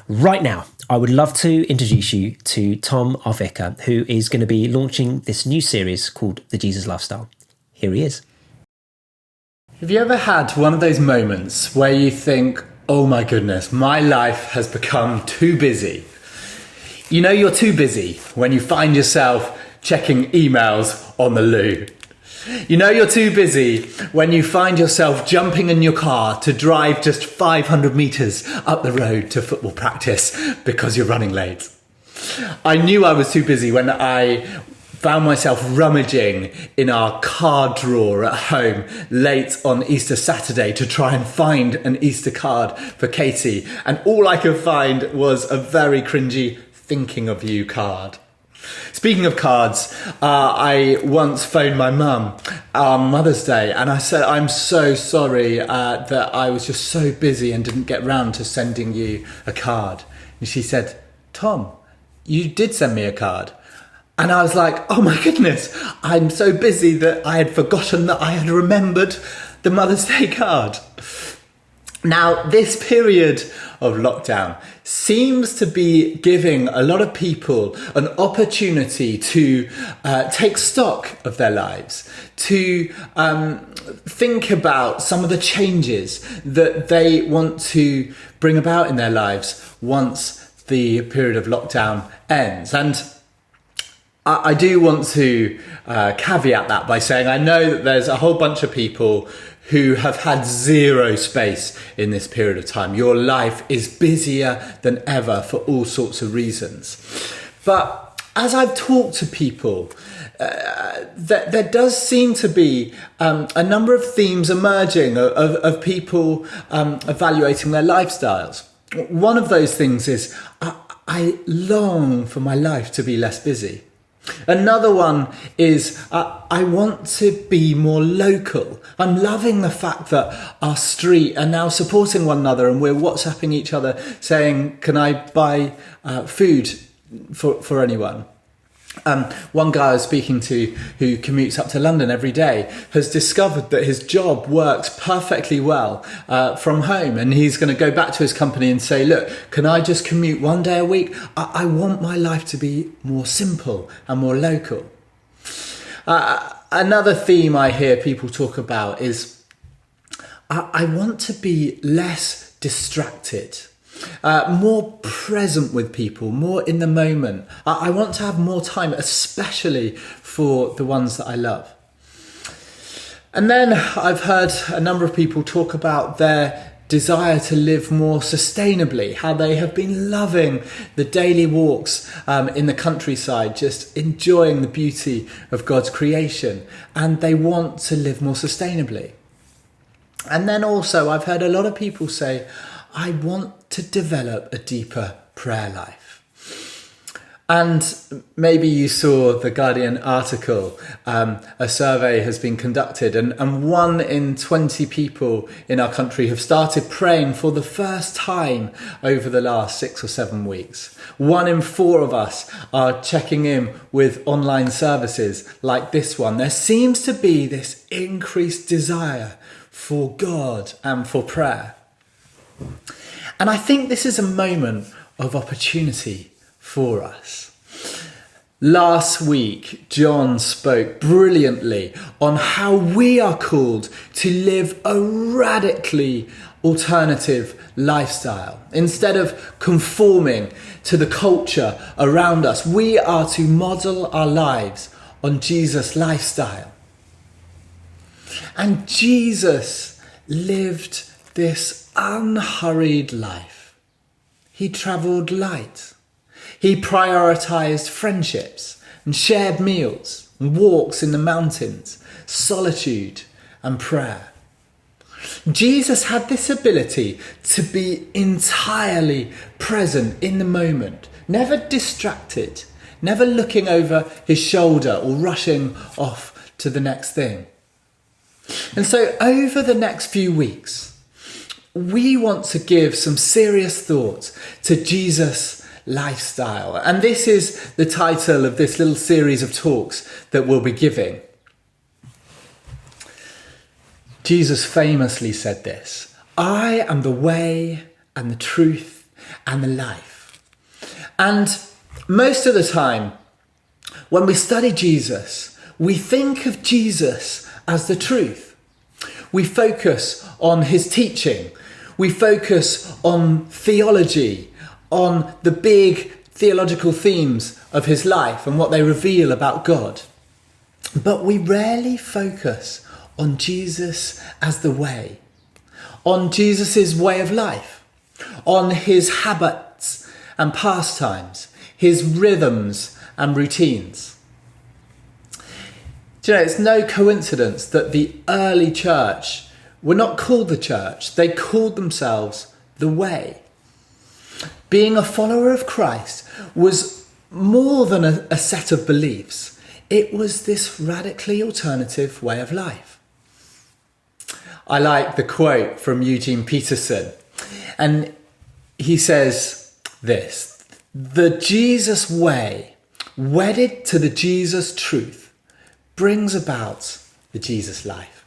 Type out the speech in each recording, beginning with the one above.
Right now, I would love to introduce you to Tom, our vicar, who is going to be launching this new series called The Jesus Lifestyle. Here he is. Have you ever had one of those moments where you think, oh my goodness, my life has become too busy? You know you're too busy when you find yourself checking emails on the loo. You know you're too busy when you find yourself jumping in your car to drive just 500 metres up the road to football practice because you're running late. I knew I was too busy when I found myself rummaging in our card drawer at home late on Easter Saturday to try and find an Easter card for Katie, and all I could find was a very cringy thinking of you card. Speaking of cards, I once phoned my mum on Mother's Day and I said, I'm so sorry that I was just so busy and didn't get round to sending you a card. And she said, Tom, you did send me a card. And I was like, oh my goodness, I'm so busy that I had forgotten that I had remembered the Mother's Day card. Now, this period of lockdown seems to be giving a lot of people an opportunity to take stock of their lives, to think about some of the changes that they want to bring about in their lives once the period of lockdown ends. And I do want to caveat that by saying I know that there's a whole bunch of people who have had zero space in this period of time. Your life is busier than ever for all sorts of reasons. But as I've talked to people, there does seem to be a number of themes emerging of people evaluating their lifestyles. One of those things is, I long for my life to be less busy. Another one is, I want to be more local. I'm loving the fact that our street are now supporting one another and we're WhatsApping each other saying, can I buy food for anyone? One guy I was speaking to who commutes up to London every day has discovered that his job works perfectly well from home, and he's going to go back to his company and say, look, can I just commute one day a week? I want my life to be more simple and more local. Another theme I hear people talk about is I want to be less distracted. More present with people, more in the moment. I want to have more time, especially for the ones that I love. And then I've heard a number of people talk about their desire to live more sustainably, how they have been loving the daily walks in the countryside, just enjoying the beauty of God's creation, and they want to live more sustainably. And then also I've heard a lot of people say, I want to develop a deeper prayer life. And maybe you saw the Guardian article, a survey has been conducted and 1 in 20 people in our country have started praying for the first time over the last 6 or 7 weeks. 1 in 4 of us are checking in with online services like this one. There seems to be this increased desire for God and for prayer. And I think this is a moment of opportunity for us. Last week, John spoke brilliantly on how we are called to live a radically alternative lifestyle. Instead of conforming to the culture around us, we are to model our lives on Jesus' lifestyle. And Jesus lived this unhurried life. He travelled light. He prioritised friendships and shared meals and walks in the mountains, solitude and prayer. Jesus had this ability to be entirely present in the moment, never distracted, never looking over his shoulder or rushing off to the next thing. And so over the next few weeks, we want to give some serious thought to Jesus' lifestyle. And this is the title of this little series of talks that we'll be giving. Jesus famously said this, I am the way and the truth and the life. And most of the time, when we study Jesus, we think of Jesus as the truth. We focus on his teaching. We focus on theology, on the big theological themes of his life and what they reveal about God. But we rarely focus on Jesus as the way, on Jesus' way of life, on his habits and pastimes, his rhythms and routines. Do you know, it's no coincidence that the early church were not called the church, they called themselves the way. Being a follower of Christ was more than a set of beliefs. It was this radically alternative way of life. I like the quote from Eugene Peterson, and he says this: "The Jesus way, wedded to the Jesus truth, brings about the Jesus life."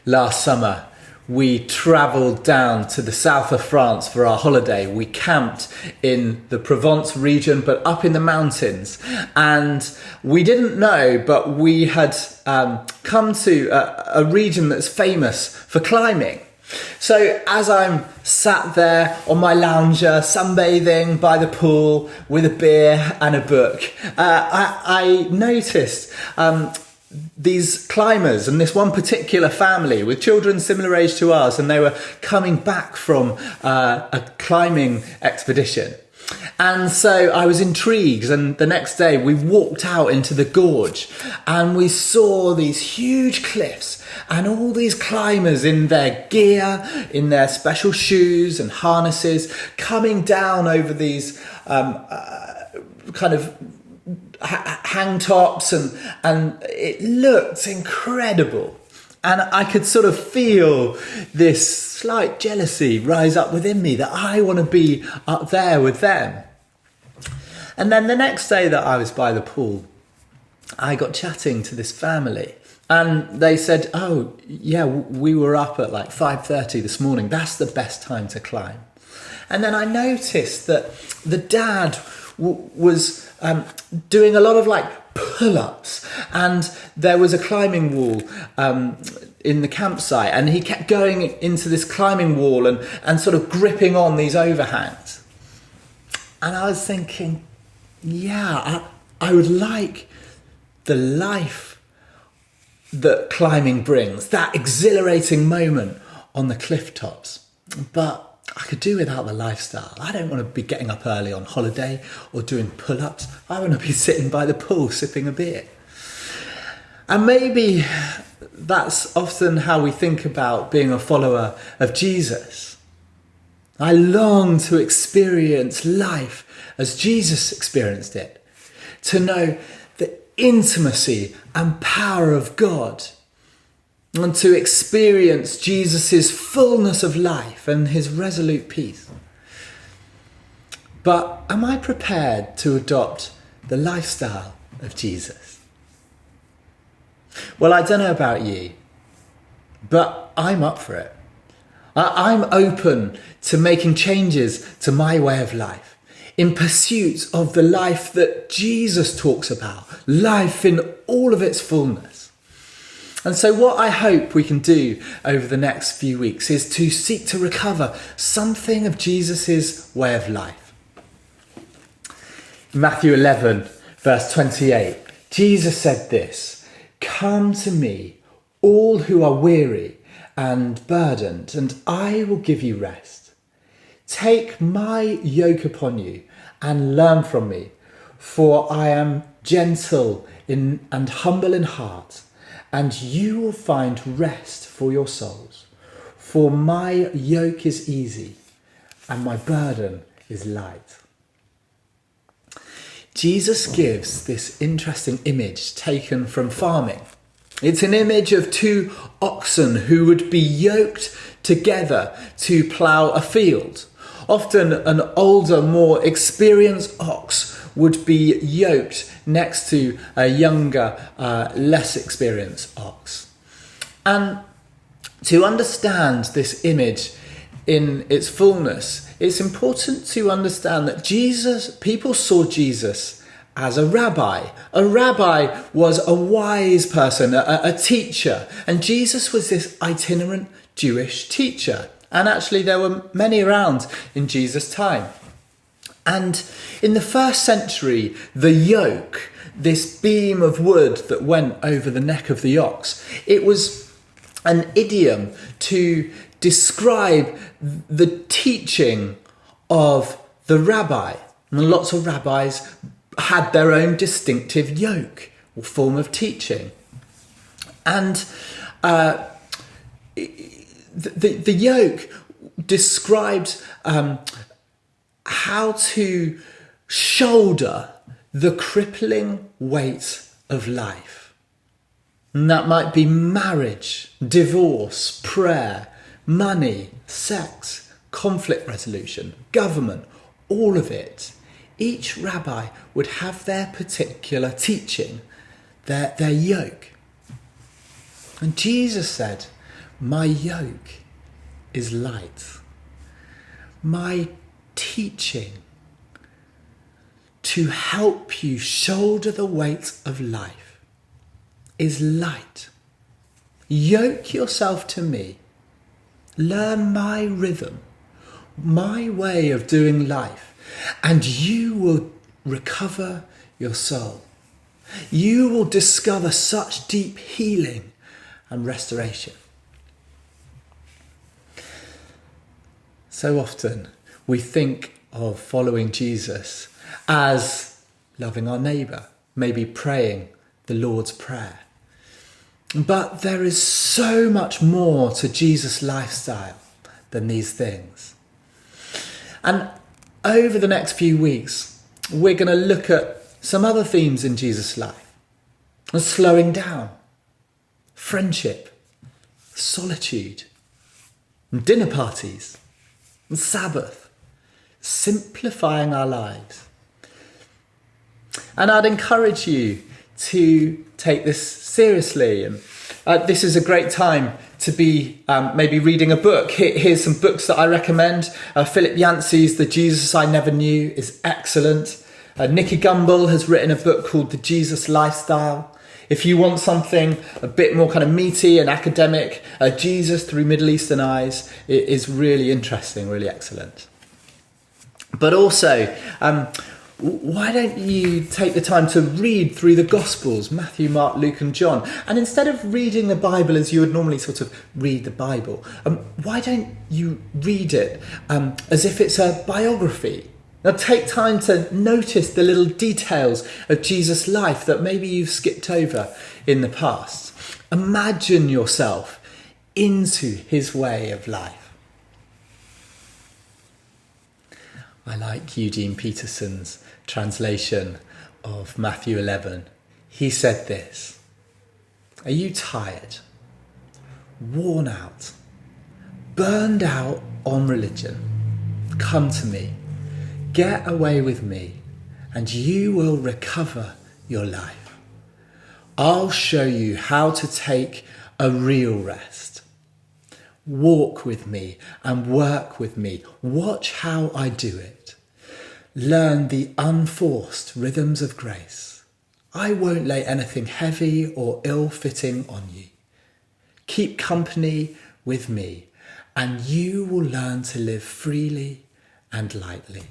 Last summer, we travelled down to the south of France for our holiday. We camped in the Provence region, but up in the mountains. And we didn't know, but we had come to a region that's famous for climbing. So as I'm sat there on my lounger, sunbathing by the pool with a beer and a book, I noticed these climbers and this one particular family with children similar age to ours, and they were coming back from a climbing expedition. And so I was intrigued, and the next day we walked out into the gorge and we saw these huge cliffs and all these climbers in their gear, in their special shoes and harnesses, coming down over these kind of hang tops, and it looked incredible. And I could sort of feel this slight jealousy rise up within me that I want to be up there with them. And then the next day that I was by the pool, I got chatting to this family, and they said, "Oh yeah, we were up at like 5:30 this morning. That's the best time to climb." And then I noticed that the dad was doing a lot of like pull-ups, and there was a climbing wall in the campsite, and he kept going into this climbing wall and sort of gripping on these overhangs. And I was thinking, yeah, I would like the life that climbing brings, that exhilarating moment on the cliff tops, but I could do without the lifestyle. I don't want to be getting up early on holiday or doing pull-ups. I want to be sitting by the pool sipping a beer. And maybe that's often how we think about being a follower of Jesus. I long to experience life as Jesus experienced it, to know the intimacy and power of God, and to experience Jesus' fullness of life and his resolute peace. But am I prepared to adopt the lifestyle of Jesus? Well, I don't know about you, but I'm up for it. I'm open to making changes to my way of life in pursuit of the life that Jesus talks about, life in all of its fullness. And so what I hope we can do over the next few weeks is to seek to recover something of Jesus' way of life. Matthew 11, verse 28, Jesus said this: "Come to me, all who are weary and burdened, and I will give you rest. Take my yoke upon you and learn from me, for I am gentle and humble in heart, and you will find rest for your souls. For my yoke is easy and my burden is light." Jesus gives this interesting image taken from farming. It's an image of two oxen who would be yoked together to plough a field. Often an older, more experienced ox would be yoked next to a younger, less experienced ox. And to understand this image in its fullness, it's important to understand that people saw Jesus as a rabbi. A rabbi was a wise person, a teacher, and Jesus was this itinerant Jewish teacher. And actually there were many around in Jesus' time. And in the first century, the yoke, this beam of wood that went over the neck of the ox, it was an idiom to describe the teaching of the rabbi. And lots of rabbis had their own distinctive yoke or form of teaching. And the yoke described how to shoulder the crippling weight of life. And that might be marriage, divorce, prayer, money, sex, conflict resolution, government, all of it. Each rabbi would have their particular teaching, their yoke. And Jesus said, "My yoke is light. My teaching to help you shoulder the weight of life is light. Yoke yourself to me. Learn my rhythm, my way of doing life, and you will recover your soul. You will discover such deep healing and restoration." So often we think of following Jesus as loving our neighbour, maybe praying the Lord's Prayer. But there is so much more to Jesus' lifestyle than these things. And over the next few weeks, we're going to look at some other themes in Jesus' life. And slowing down, friendship, solitude, dinner parties, and Sabbath, simplifying our lives. And I'd encourage you to take this seriously. And this is a great time to be maybe reading a book. Here's some books that I recommend. Philip Yancey's The Jesus I Never Knew is excellent. Nicky Gumbel has written a book called The Jesus Lifestyle. If you want something a bit more kind of meaty and academic, Jesus Through Middle Eastern Eyes is really interesting, really excellent. But also, why don't you take the time to read through the Gospels, Matthew, Mark, Luke and John, and instead of reading the Bible as you would normally sort of read the Bible, why don't you read it as if it's a biography? Now take time to notice the little details of Jesus' life that maybe you've skipped over in the past. Imagine yourself into his way of life. I like Eugene Peterson's translation of Matthew 11. He said this: "Are you tired, worn out, burned out on religion? Come to me. Get away with me, and you will recover your life. I'll show you how to take a real rest. Walk with me and work with me. Watch how I do it. Learn the unforced rhythms of grace. I won't lay anything heavy or ill-fitting on you. Keep company with me, and you will learn to live freely and lightly."